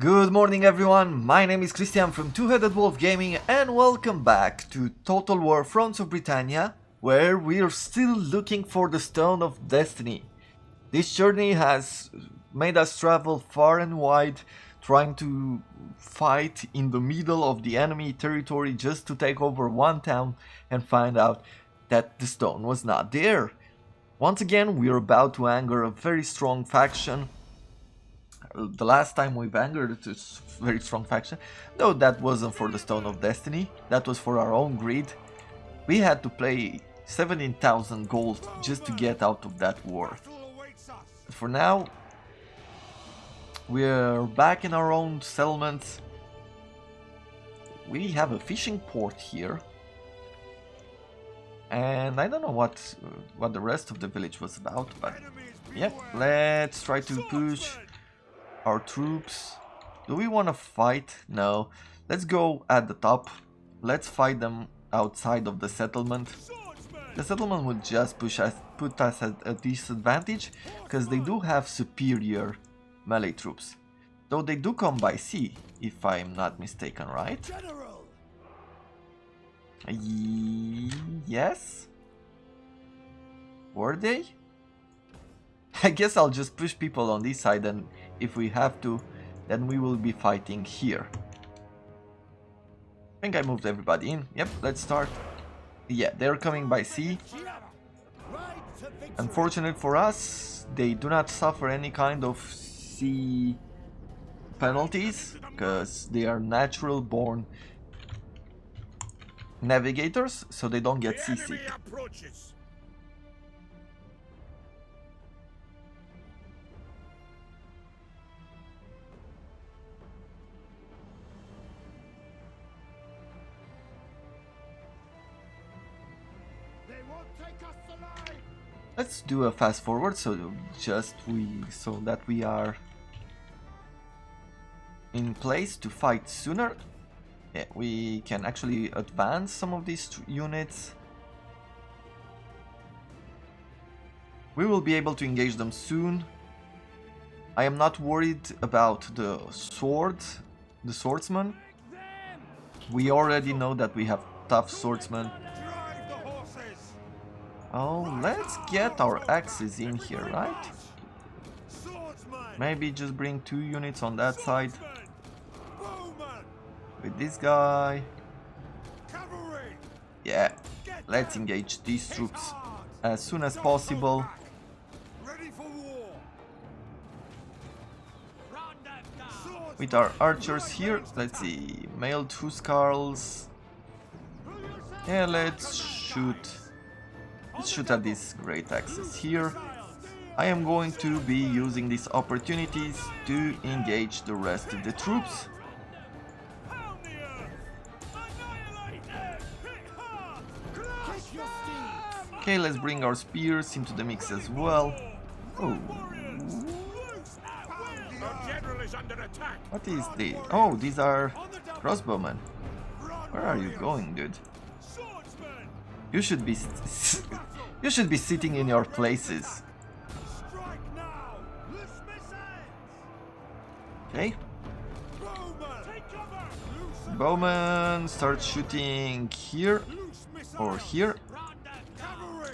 Good morning everyone, my name is Christian from Two-Headed Wolf Gaming and welcome back to Total War Fronts of Britannia, where we're still looking for the Stone of Destiny. This journey has made us travel far and wide, trying to fight in the middle of the enemy territory just to take over one town and find out that the stone was not there. Once again, we're about to anger a very strong faction. The last time we've angered this very strong faction, though that wasn't for the Stone of Destiny, that was for our own greed. We had to pay 17,000 gold just to get out of that war. But for now, we're back in our own settlements. We have a fishing port here. And I don't know what the rest of the village was about, but yep, let's try to push our troops. Do we want to fight? No. Let's go at the top. Let's fight them outside of the settlement. The settlement would just put us at a disadvantage because they do have superior melee troops. Though they do come by sea, if I'm not mistaken, right? Yes? Were they? I guess I'll just push people on this side, and if we have to, then we will be fighting here. I think I moved everybody in. Yep, let's start. Yeah, they're coming by sea. Unfortunate for us, they do not suffer any kind of sea penalties, because they are natural born navigators, so they don't get seasick. Let's do a fast forward so that we are in place to fight sooner. Yeah, we can actually advance some of these units. We will be able to engage them soon. I am not worried about the swordsman. We already know that we have tough swordsmen. Oh, let's get our axes in here, right? Maybe just bring 2 units on that side. With this guy. Yeah, let's engage these troops as soon as possible. With our archers here, let's see, mailed Huskarls. Yeah, let's shoot at these great axes here. I am going to be using these opportunities to engage the rest of the troops. Okay, let's bring our spears into the mix as well. Oh. What is this? Oh, these are crossbowmen. Where are you going, dude? You should be sitting in your places. Okay. Bowman, start shooting here or here.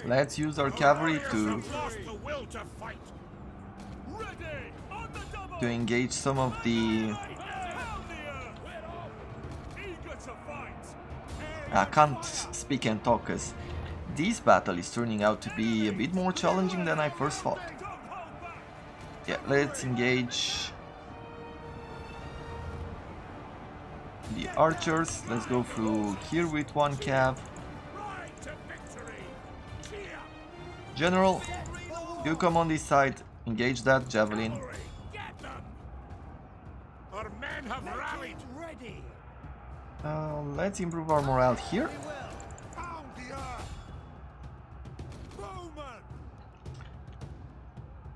Let's use our cavalry to engage some of the... I can't speak and talk as this battle is turning out to be a bit more challenging than I first thought. Yeah, let's engage the archers. Let's go through here with 1 cav. General, you come on this side, engage that javelin. Let's improve our morale here.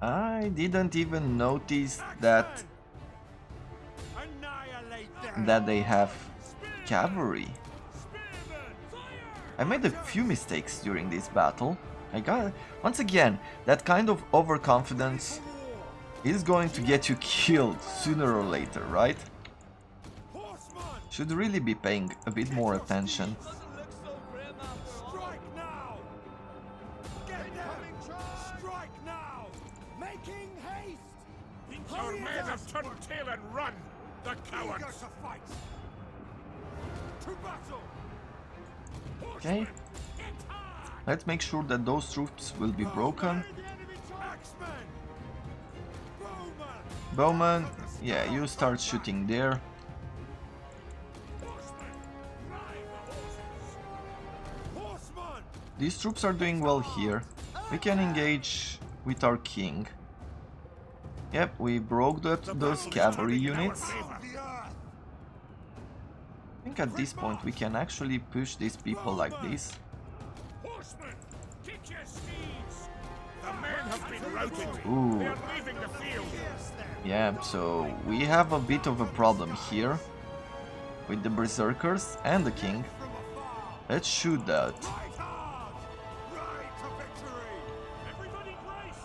I didn't even notice that they have cavalry. I made a few mistakes during this battle. Once again, that kind of overconfidence is going to get you killed sooner or later, right? Should really be paying a bit more attention. Our men have turned tail and run! The cowards! Okay. Let's make sure that those troops will be broken. Bowman, yeah, you start shooting there. These troops are doing well here. We can engage with our king. Yep, we broke those cavalry units. I think at this point we can actually push these people like this. Horsemen, get your steeds! The men have been routed. Ooh. They're leaving the field. Yeah, so we have a bit of a problem here with the berserkers and the king. Let's shoot that. Everybody brace!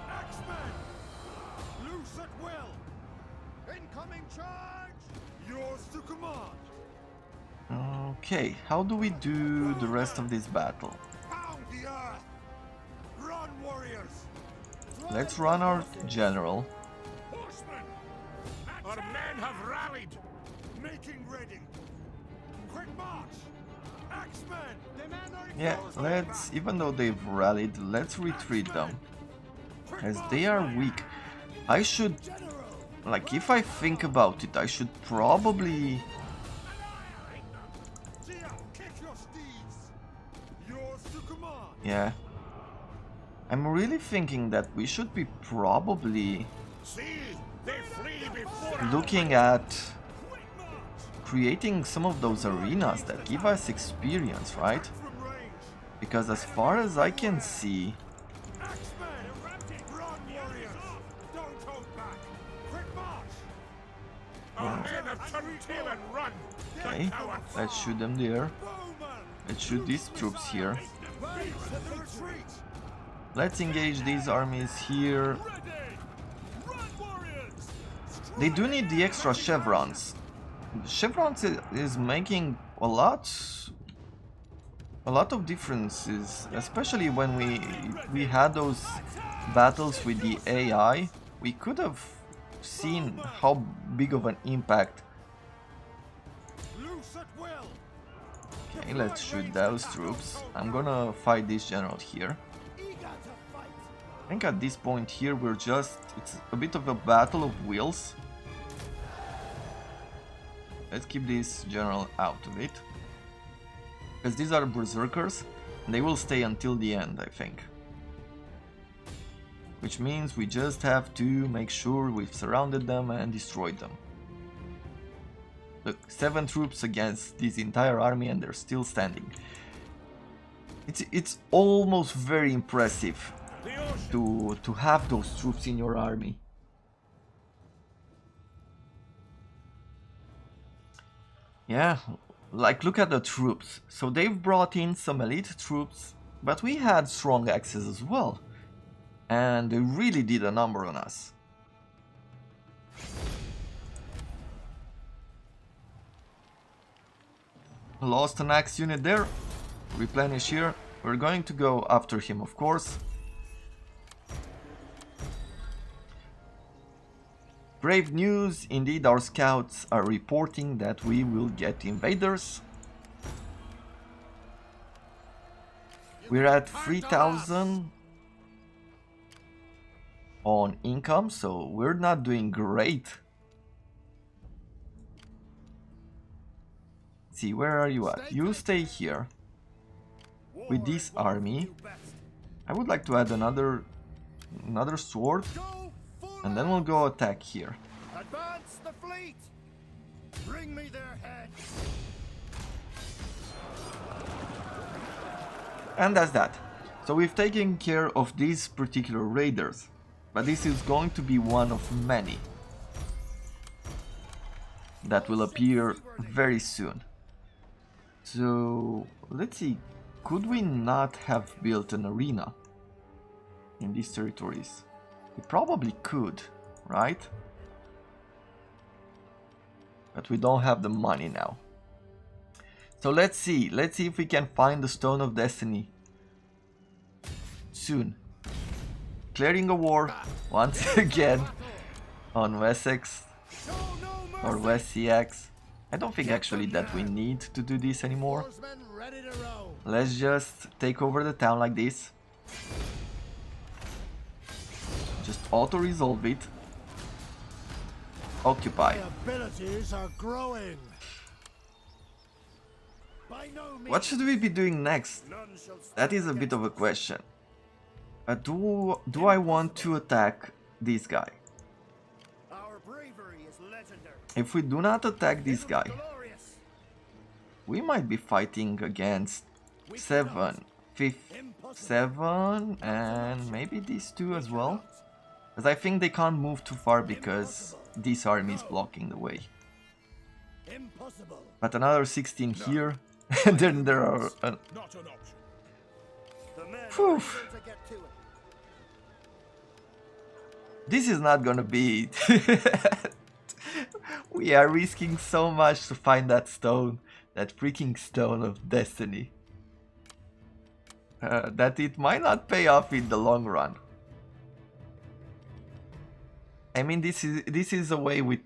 Axemen! Loose at will! Incoming charge! Yours to command! Okay, how do we do the rest of this battle? Pound the earth! Run, warriors! Let's run our general. Horsemen! Our men have rallied! Making ready! Quick march! Axemen! The men are Yeah, let's, even though they've rallied, let's retreat them. As they are weak. I should, like, if I think about it, I should probably... Yeah. I'm really thinking that we should be probably looking at creating some of those arenas that give us experience, right? Because as far as I can see... Okay, let's shoot them there. Let's shoot these troops here. Let's engage these armies here. They do need the extra chevrons. Chevrons is making a lot of differences, especially when we had those battles with the AI. We could have seen how big of an impact. Okay, let's shoot those troops. I'm gonna fight this general here. I think at this point here we're just... it's a bit of a battle of wills. Let's keep this general out of it. Because these are berserkers, and they will stay until the end, I think. Which means we just have to make sure we've surrounded them and destroyed them. Look, 7 troops against this entire army and they're still standing. It's almost very impressive to have those troops in your army. Yeah, like look at the troops. So they've brought in some elite troops, but we had strong axes as well. And they really did a number on us. Lost an axe unit there. Replenish here. We're going to go after him, of course. Grave news, indeed our scouts are reporting that we will get invaders. We're at 3,000 on income, so we're not doing great. See, where are you at? You stay here with this army. I would like to add another sword, and then we'll go attack here. Advance the fleet! Bring me their heads! And that's that. So we've taken care of these particular raiders, but this is going to be one of many that will appear very soon. So let's see, could we not have built an arena in these territories? We probably could. right? But we don't have the money now. So let's see if we can find the Stone of Destiny soon. Clearing a war once again on Wessex or Wessex. I don't think actually that we need to do this anymore. Let's just take over the town like this. Just auto-resolve it. Occupy. Abilities are growing. What should we be doing next? That is a bit of a question. Do I want to attack this guy? If we do not attack this guy, we might be fighting against 7, 7, and maybe these two as well. Because I think they can't move too far because this army is blocking the way. But another 16 here, and then there are... Whew. This is not gonna be it. We are risking so much to find that stone, that freaking Stone of Destiny. That it might not pay off in the long run. I mean, this is a way with...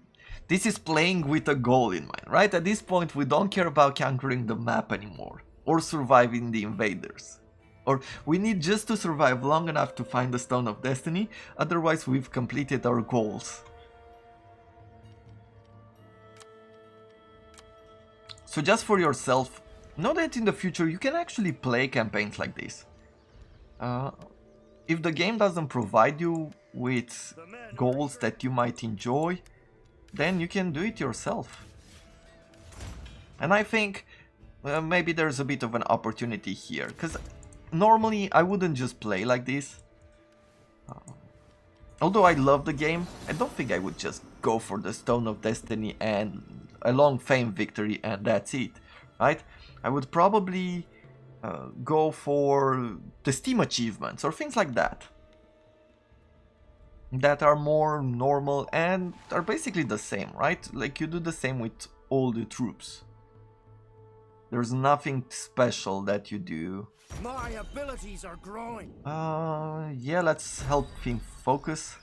This is playing with a goal in mind, right? At this point, we don't care about conquering the map anymore, or surviving the invaders. Or we need just to survive long enough to find the Stone of Destiny, otherwise we've completed our goals. So just for yourself, know that in the future you can actually play campaigns like this. If the game doesn't provide you with goals that you might enjoy, then you can do it yourself. And I think maybe there's a bit of an opportunity here, because normally I wouldn't just play like this. Although I love the game, I don't think I would just go for the Stone of Destiny and a long fame victory and that's it, right? I would probably go for the Steam achievements or things like that. That are more normal and are basically the same, right? Like you do the same with all the troops. There's nothing special that you do. My abilities are growing. Yeah, let's help him focus.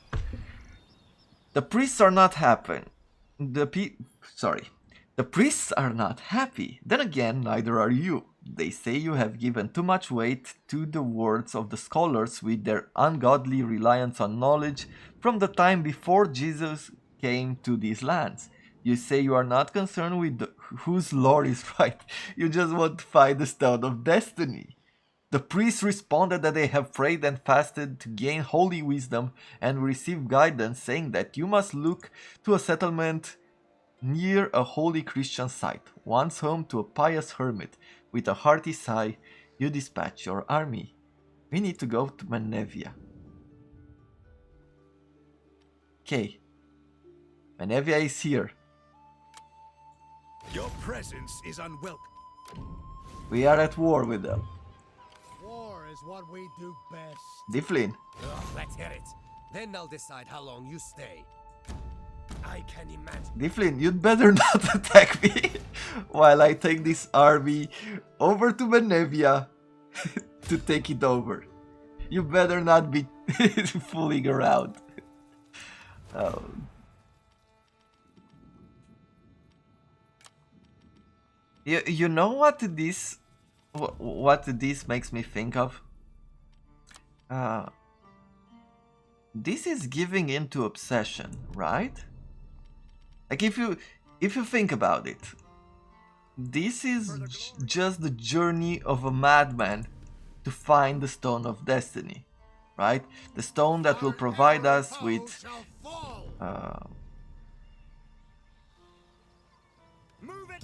The priests are not happy. The priests are not happy. Then again, neither are you. They say you have given too much weight to the words of the scholars with their ungodly reliance on knowledge from the time before Jesus came to these lands. You say you are not concerned with whose Lord is right. You just want to find the Stone of Destiny. The priests responded that they have prayed and fasted to gain holy wisdom and receive guidance, saying that you must look to a settlement near a holy Christian site, once home to a pious hermit. With a hearty sigh, you dispatch your army. We need to go to Menevia. Okay. Menevia is here. Your presence is unwelcome. We are at war with them. War is what we do best. Difflin. Let's hear it. Then I'll decide how long you stay. I can imagine. Difflin, you'd better not attack me while I take this army over to Menevia to take it over. You better not be fooling around. Oh. You know what this makes me think of? This is giving into obsession, right? Like if you think about it, this is just the journey of a madman to find the Stone of Destiny, right? The stone that will provide us with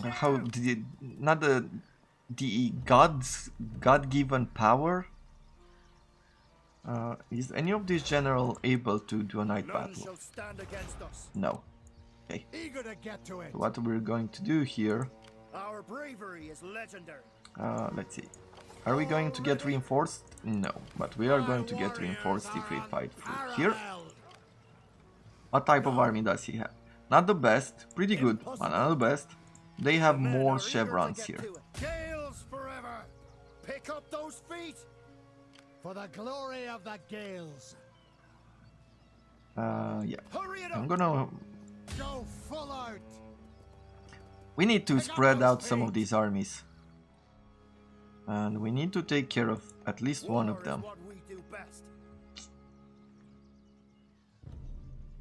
how did it, not the God-given power. Is any of these general able to do a night battle? No. Okay. Eager to get to it. What we're going to do here? Our bravery is legendary. Let's see. Are we going to get reinforced? No, but we are going to get reinforced if we fight through here. What type of army does he have? Not the best, pretty good, but not the best. They have Men more are eager to chevrons get here. to it. Gales forever! Pick up those feet! For the glory of the Gales! Yeah. Hurry it I'm up! gonna... Go full out! We need to spread out some of these armies. And we need to take care of at least one of War is them. what we do best.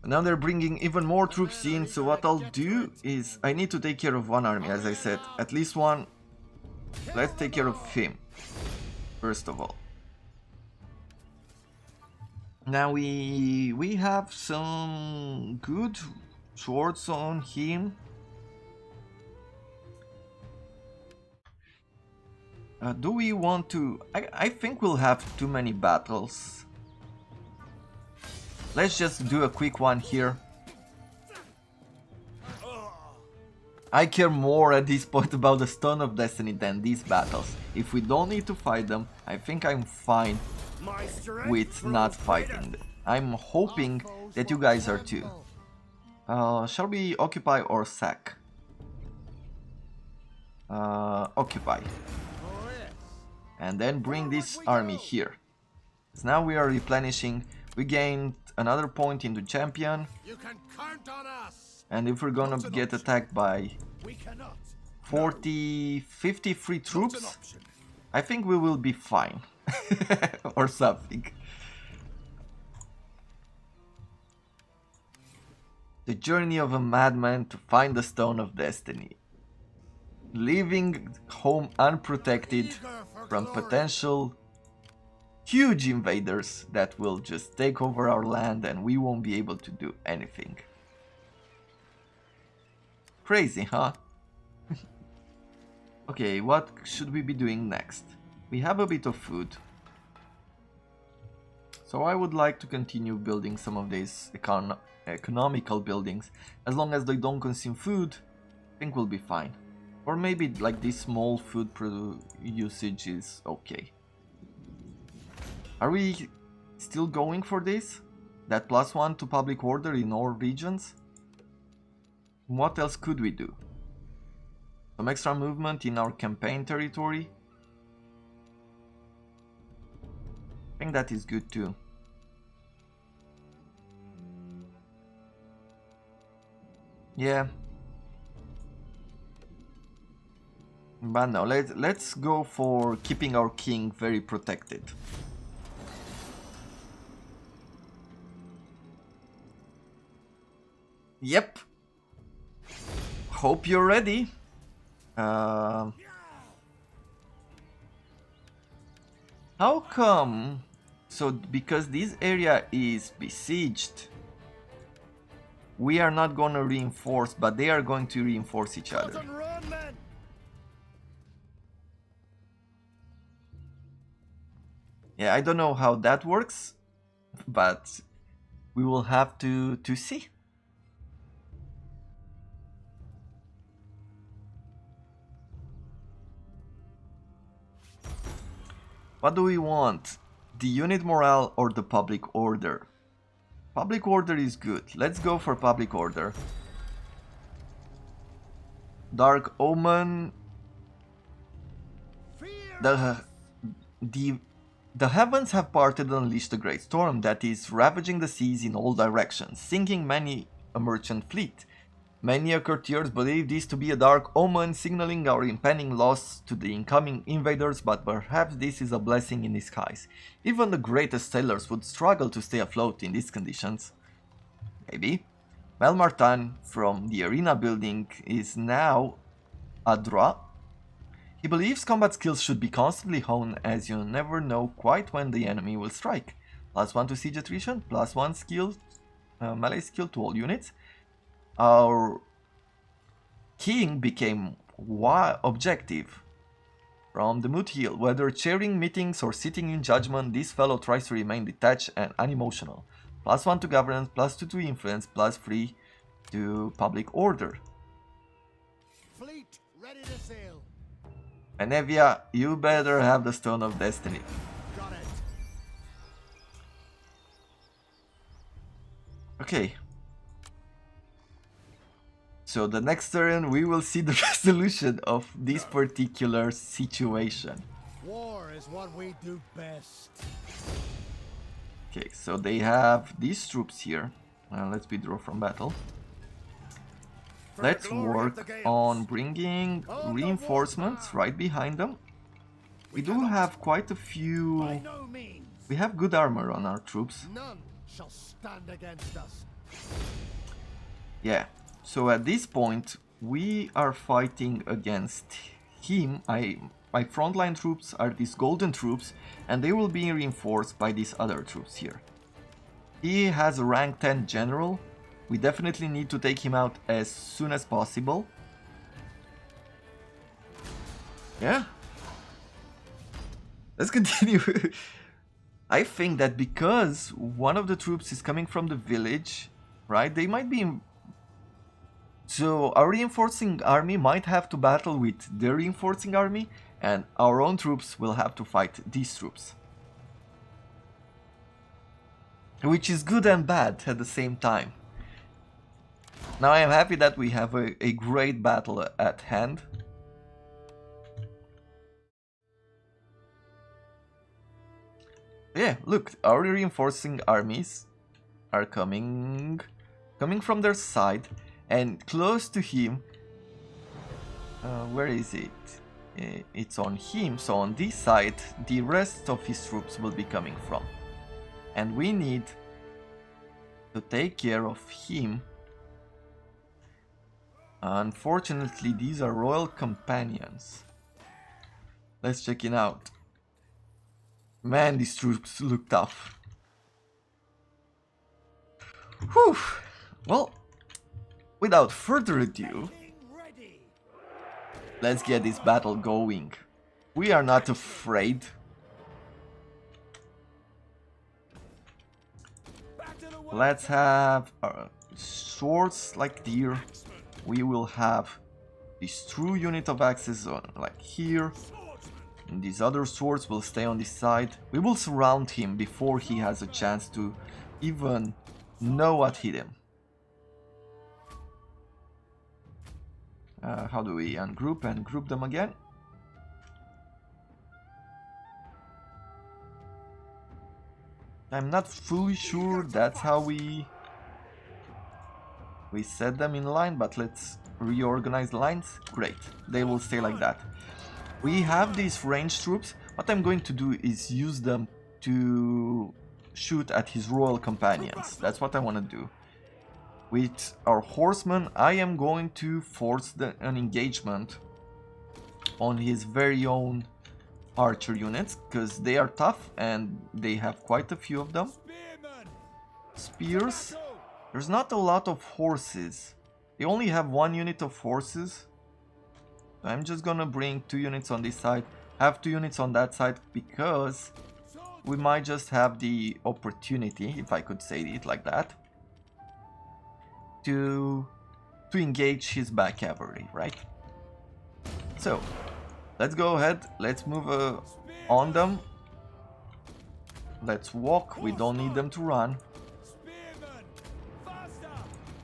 Now they're bringing even more troops in, so what I'll do is I need to take care of one army, as I said. At least one. Let's take care of him, first of all. Now we have some good swords on him. Do we want to... I think we'll have too many battles. Let's just do a quick one here. I care more at this point about the Stone of Destiny than these battles. If we don't need to fight them, I think I'm fine My strength with grows not greater. fighting them. I'm hoping that you guys are too. Shall we occupy or sack? Occupy. Oh, yes. And then bring this army here. So now we are replenishing. We gained another point into champion. You can count on us! And if we're gonna get attacked by We cannot. 53 Not an troops, option. I think we will be fine. Or something. The journey of a madman to find the Stone of Destiny. Leaving home unprotected Eager for from glory. potential huge invaders that will just take over our land and we won't be able to do anything. Crazy, huh? Okay, what should we be doing next? We have a bit of food. So I would like to continue building some of these economical buildings. As long as they don't consume food, I think we'll be fine. Or maybe like this small food usage is okay. Are we still going for this? That +1 to public order in all regions? What else could we do? Some extra movement in our campaign territory? I think that is good too. Yeah. But no, let's go for keeping our king very protected. Yep. Hope you're ready. How come? So because this area is besieged, we are not gonna reinforce, but they are going to reinforce each other. Cut and run, men! Yeah, I don't know how that works, but we will have to see. What do we want? The unit morale or the public order? Public order is good. Let's go for public order. Dark Omen. Fear The heavens have parted and unleashed a great storm that is ravaging the seas in all directions, sinking many a merchant fleet. Many courtiers believe this to be a dark omen, signaling our impending loss to the incoming invaders, but perhaps this is a blessing in disguise. Even the greatest sailors would struggle to stay afloat in these conditions. Maybe. Melmartan from the arena building is now Adra. He believes combat skills should be constantly honed, as you never know quite when the enemy will strike. +1 to siege attrition, +1 skill, melee skill to all units. Our king became objective from the Moot Hill. Whether chairing meetings or sitting in judgment, this fellow tries to remain detached and unemotional. +1 to governance, +2 to influence, +3 to public order. fleet ready to sail. Benevia, you better have the Stone of Destiny. Got it. Okay, So the next turn we will see the resolution of this particular situation. War is what we do best. Okay, so they have these troops here. Let's withdraw from battle. Let's work on bringing reinforcements right behind them. We do have quite a few... By no means. We have good armor on our troops. None shall stand against us. Yeah, so at this point we are fighting against him. My frontline troops are these golden troops, and they will be reinforced by these other troops here. He has a rank 10 general. We definitely need to take him out as soon as possible. Yeah. Let's continue. I think that because one of the troops is coming from the village, right, they might be... So our reinforcing army might have to battle with their reinforcing army, and our own troops will have to fight these troops. Which is good and bad at the same time. Now I am happy that we have a great battle at hand. Yeah, look, our reinforcing armies are coming from their side, and close to him. Where is it? It's on him, so on this side the rest of his troops will be coming from. And we need to take care of him. Unfortunately, these are royal companions. Let's check it out. Man, these troops look tough. Whew. Well, without further ado, let's get this battle going. We are not afraid. Let's have swords like deer. We will have this true unit of axes on, like here. And these other swords will stay on this side. We will surround him before he has a chance to even know what hit him. How do we ungroup and group them again? I'm not fully sure that's how we set them in line, but let's reorganize the lines. Great, they will stay like that. We have these ranged troops. What I'm going to do is use them to shoot at his royal companions. That's what I want to do. With our horsemen, I am going to force an engagement on his very own archer units, because they are tough and they have quite a few of them. Spears. There's not a lot of horses. They only have one unit of horses. I'm just gonna bring 2 units on this side, have 2 units on that side, because we might just have the opportunity, if I could say it like that, to engage his back cavalry, right? So, let's go ahead, let's move on them. Let's walk, we don't need them to run.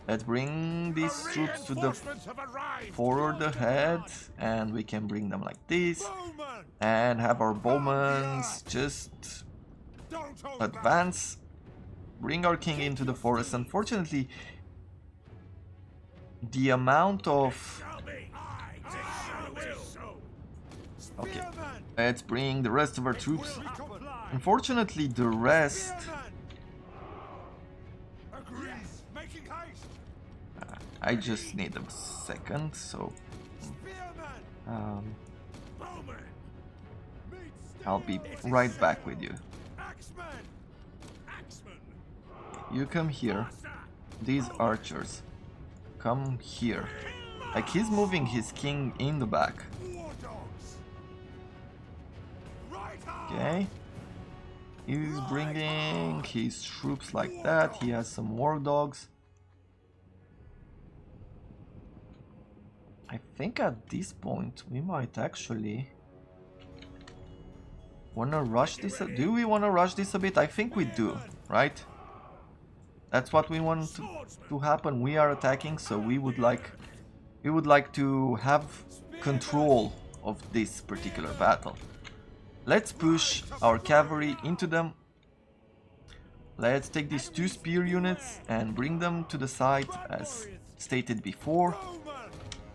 Let's bring these troops to the forward ahead, and we can bring them like this, and have our bowmen just advance, bring our king into the forest. Unfortunately, the amount of... Okay, let's bring the rest of our troops. Unfortunately, the rest... I just need a second, so... I'll be right back with you. You come here. These archers. Come here. Like, he's moving his king in the back. Okay. He's bringing his troops like that. He has some war dogs. I think at this point we might actually wanna rush this. Do we wanna rush this a bit? I think we do, right? That's what we want to happen. We are attacking, so we would like we would like to have control of this particular battle. Let's push our cavalry into them. Let's take these 2 spear units and bring them to the side as stated before.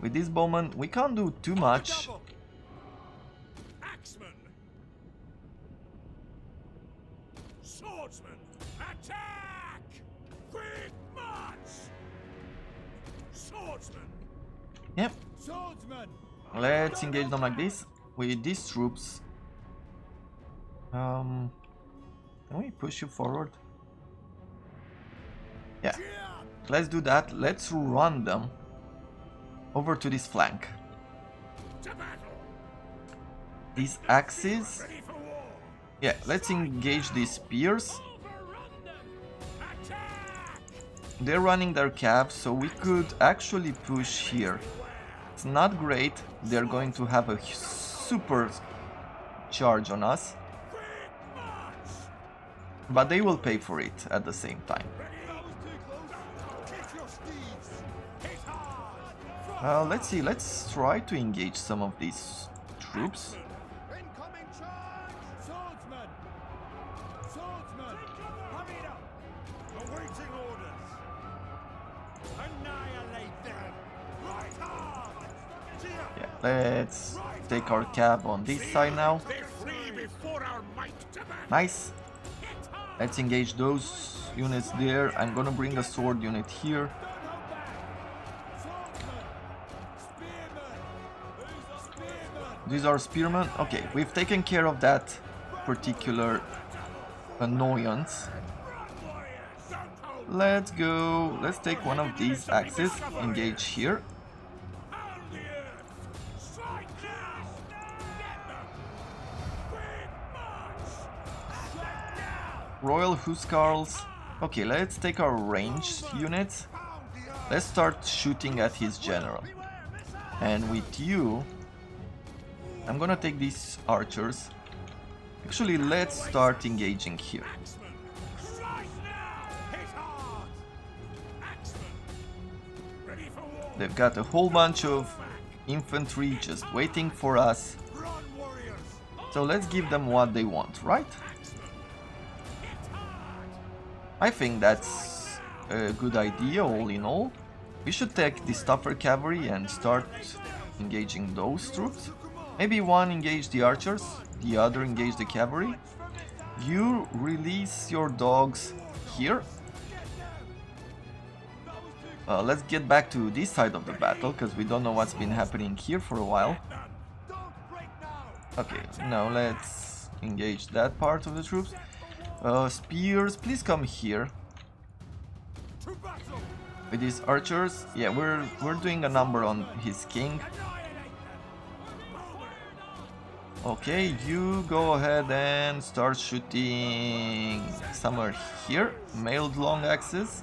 With this bowman we can't do too much. Axeman! Swordsman! Attack! Quick march! Swordsman! Yep, Swordsman! let's engage them like this. With these troops. Can we push you forward? Yeah, let's do that. Let's run them over to this flank. To battle! These axes. Ready for war! Yeah, let's engage these spears. Overrun them! Attack! They're running their calves, so we could actually push here. It's not great. They're going to have a super charge on us, Quick march! but they will pay for it at the same time. Kick your steeds! Hit hard! Let's see, let's try to engage some of these troops. Incoming charge! Swordsman! Swordsman! Hurry up! Awaiting orders! Annihilate them! Right hard! Yeah, let's take our cab on this side now. They flee before our might to battle! Nice. Let's engage those units there. I'm gonna bring a sword unit here. These are spearmen. Okay, we've taken care of that particular annoyance. Let's go. Let's take one of these axes. Engage here. Pound the earth! Strike now! Get them! Quick march! Royal Huskarls. Okay, let's take our ranged units. Let's start shooting at his general. And with you, I'm gonna take these archers. Actually, let's start engaging here. Axeman! Strike now! Hit hard! Axeman! Ready for war! They've got a whole bunch of infantry just waiting for us. Run, warriors! So let's give them what they want, right? Axeman! Hit hard! I think that's a good idea all in all. We should take the stopper cavalry and start engaging those troops. Maybe one engage the archers, the other engage the cavalry. You release your dogs here. Let's get back to this side of the battle, because we don't know what's been happening here for a while. Okay, now let's engage that part of the troops. Spears, please come here. To battle! With these archers, yeah, we're doing a number on his king. Okay, you go ahead and start shooting somewhere here. Mailed long axes.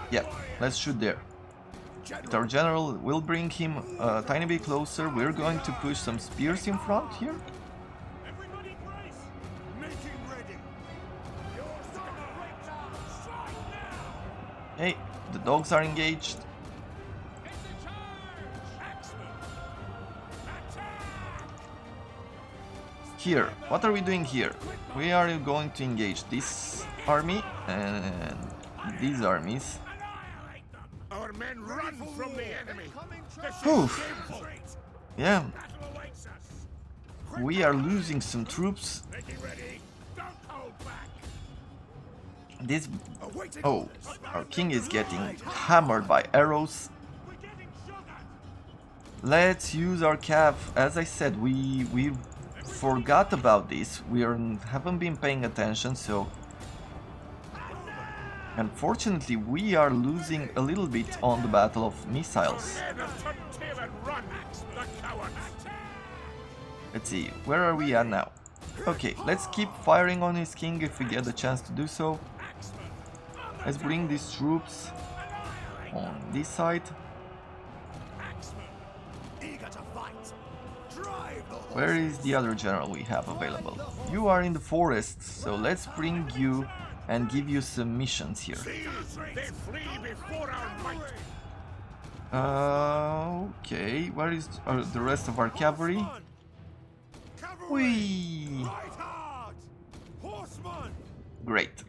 Yeah, let's shoot there. With our general, we'll bring him a tiny bit closer. We're going to push some spears in front here. Everybody brace! Making ready! Your summer! Strike now! Hey, the dogs are engaged. It's a charge! Axeman! Attack! Here, what are we doing here? We are going to engage this army and these armies. Annihilate them! Our men run from the enemy! Oof. Yeah, Battle awaits us! we are losing some troops. Making ready! Don't hold back! This... Awaiting Oh, orders! our king is getting hammered by arrows. We're getting sugar! Let's use our cav. As I said, we forgot about this. Haven't been paying attention, so unfortunately we are losing a little bit on the battle of missiles. Men of Tuntil and run! The cowards! Let's see, where are we at now? Okay, let's keep firing on his king if we get the chance to do so. Let's bring these troops on this side. Eager to fight! Drive the Where is the other general we have available? You are in the forest, so let's bring you and give you some missions here. They flee before our might! Okay, where is the rest of our cavalry? Cavalry! Whee! Right hard! Horsemen! Great.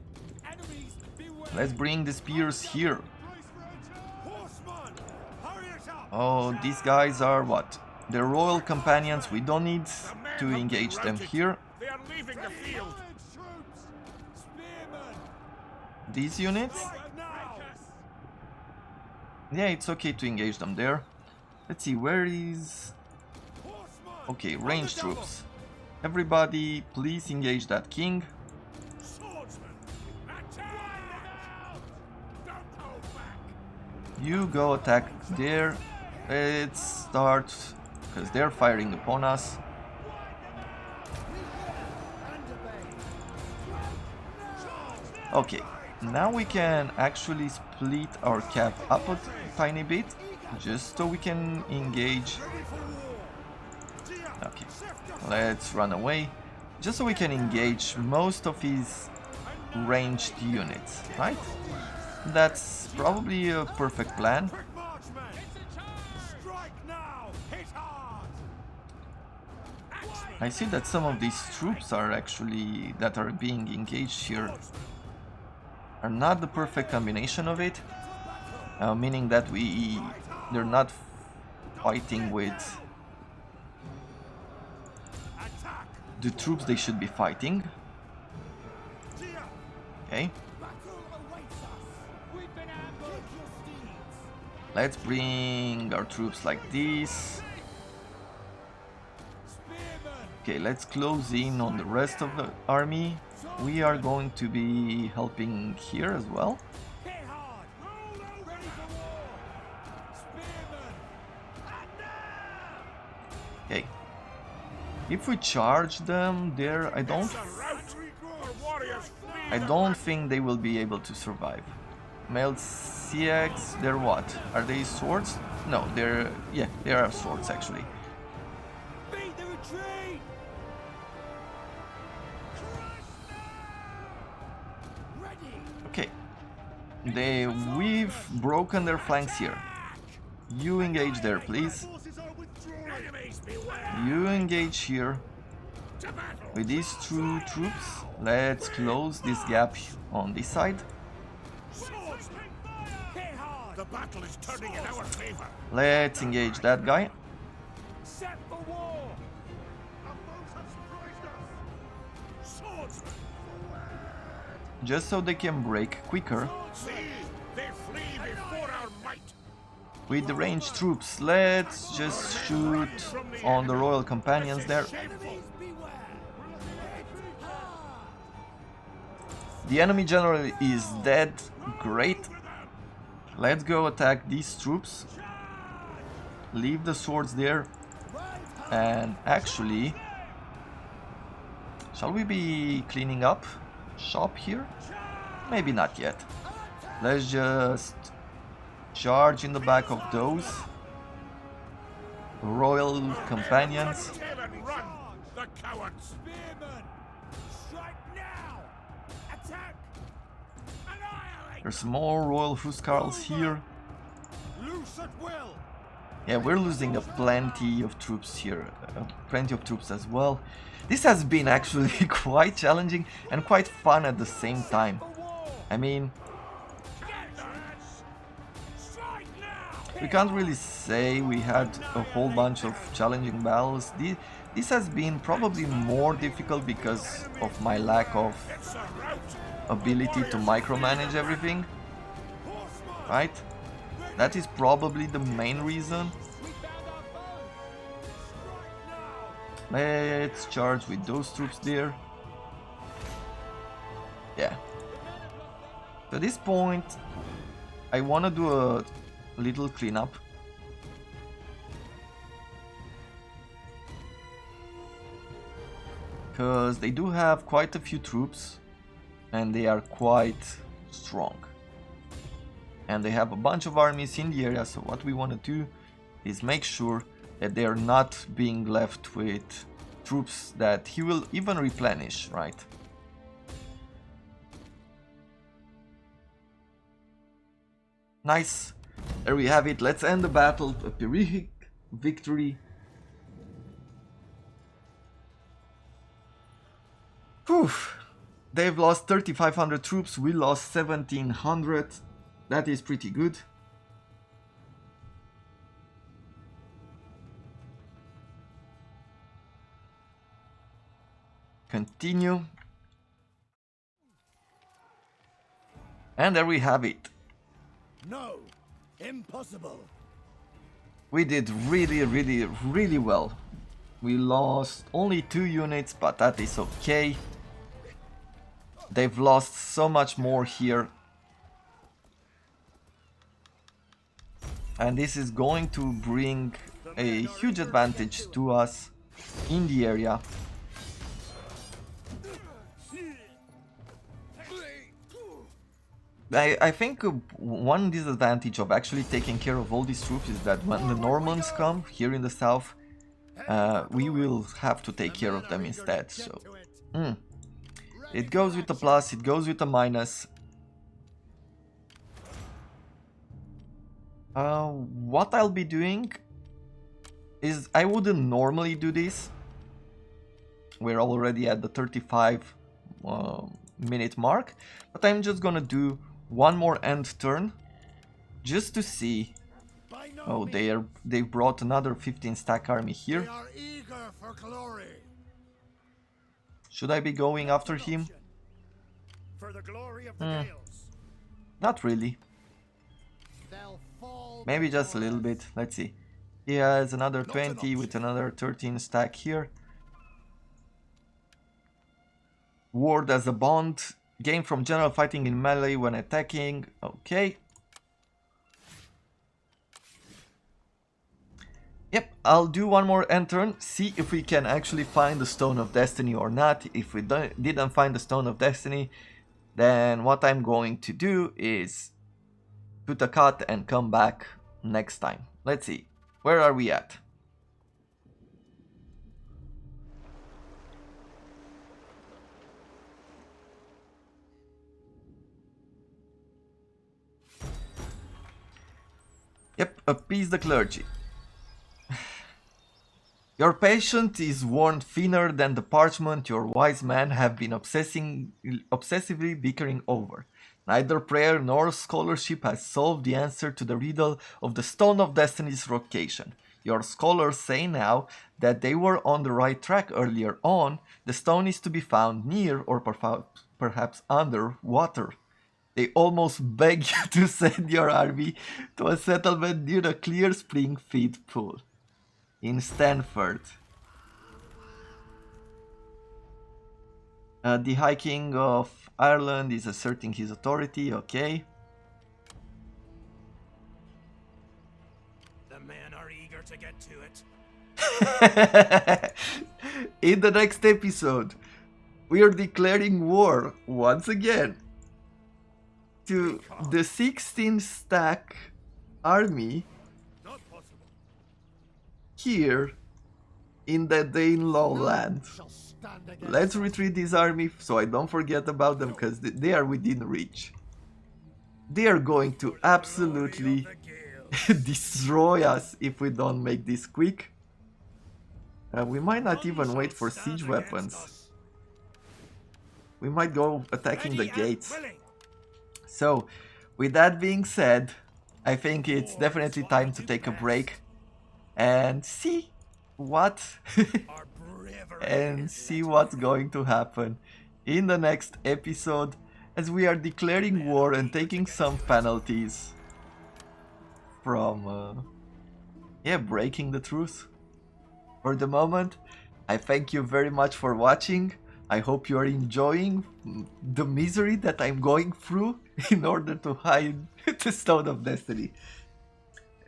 Enemies, beware! Let's bring the spears here. Horsemen! Hurry it up! Oh, these guys are what? They're royal companions. We don't need The men to have been engage them routed. here. They are leaving the field. Troops! Spearmen! These units? Right now! Yeah, it's okay to engage them there. Let's see, where is... Horsemen! Okay, On range the double. troops. Everybody, please engage that king. Swordsmen! Attack! Don't hold back! You go attack there. Let's start, because they're firing upon us. Okay, now we can actually split our cap up a tiny bit, just so we can engage. Okay, let's run away, just so we can engage most of his ranged units, right? That's probably a perfect plan. Quick march, men! Strike now! Hit hard! Axemen! I see that some of these troops are actually, that are being engaged here, are not the perfect combination of it, meaning that they're not fighting with Attack! the troops they should be fighting. Dia! Okay, Battle awaits us! We've been ambushed! Take your steeds! let's bring our troops like this. Spearmen! Okay, let's close in on the rest of the army. We are going to be helping here as well. Hit hard! Roll over! Ready for war! Spearmen! Okay, if we charge them there, I don't It's a rout! Our warriors flee! I don't think they will be able to survive. Male CX, they're what? Are they swords? No, they're... yeah, they are swords actually. Beat the retreat! Ready! Okay. We've broken their flanks here. You engage there, please. Forces are withdrawing! Enemies, beware! You engage here. To battle! With these two troops, let's close this gap on this side. Swordsmen! Hit hard! The battle is turning in our favor! Let's engage that guy. Set for war! Our foes have surprised us! Swordsmen! Just so they can break quicker. See! They flee before our might! With the ranged troops, let's just shoot on the royal companions there. Shameful! The enemy general is dead. Great. Let's go attack these troops. Leave the swords there. And actually, shall we be cleaning up shop here? Maybe not yet. Let's just charge in the back of those royal companions. Tail and run! The cowards! Spearmen! Strike now! Attack! Annihilate! There's more royal huscarls here. Loose at will! Yeah, we're losing plenty of troops here, plenty of troops as well. This has been actually quite challenging and quite fun at the same time. I mean, Strike now! we can't really say we had a whole bunch of challenging battles. This has been probably more difficult because of my lack of It's a rout! ability to micromanage everything, Horsemen! right? That is probably the main reason. We found our foe! Strike now! Let's charge with those troops there. Yeah. At this point, I want to do a little cleanup. Because they do have quite a few troops and they are quite strong. And they have a bunch of armies in the area, so what we want to do is make sure that they are not being left with troops that he will even replenish, right? Nice. There we have it. Let's end the battle. A Pyrrhic victory. Whew. They've lost 3,500 troops. We lost 1,700. That is pretty good. Continue. And there we have it. No, impossible. We did really well. We lost only 2 units, but that is okay. They've lost so much more here. And this is going to bring a huge advantage to us in the area. I think one disadvantage of actually taking care of all these troops is that when the Normans come here in the south, we will have to take care of them instead. So it goes with a plus, it goes with a minus. What I'll be doing is I wouldn't normally do this. We're already at the 35 minute mark, but I'm just gonna do one more end turn just to see. Oh, they brought another 15 stack army here. We are eager for glory. Should I be going after him? For the glory of the Gales. Not really. They'll fall Maybe just a little before bit. Let's see. He has another 20 with another 13 stack here. Ward as a bond. Gain from general fighting in melee when attacking. Okay. Yep, I'll do one more end turn. See if we can actually find the Stone of Destiny or not. If we didn't find the Stone of Destiny, then what I'm going to do is put a cut and come back next time. Let's see. Where are we at? Yep, appease the clergy. Your patient is worn thinner than the parchment your wise men have been obsessively bickering over. Neither prayer nor scholarship has solved the answer to the riddle of the Stone of Destiny's location. Your scholars say now that they were on the right track earlier on. The stone is to be found near or perhaps under water. They almost beg you to send your army to a settlement near a clear spring feed pool in Stanford. The High King of Ireland is asserting his authority, okay. The men are eager to get to it. In the next episode, we are declaring war once again to the 16 stack army Not possible. here in the Danelaw land. shall stand against Let's retreat this army so I don't forget about them, because they are within reach. They are going to absolutely The Gales. destroy us if we don't make this quick. We might not even wait for siege weapons. We might go attacking the gates. So, with that being said, I think it's definitely time to take a break and see what and see what's going to happen in the next episode, as we are declaring war and taking some penalties from breaking the truce. For the moment, I thank you very much for watching. I hope you are enjoying the misery that I'm going through in order to hide the Stone of Destiny.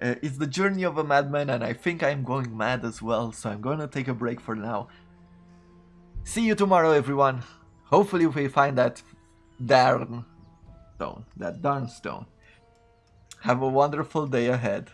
It's the journey of a madman, and I think I'm going mad as well, so I'm gonna take a break for now. See you tomorrow, everyone. Hopefully we find that darn stone. Have a wonderful day ahead.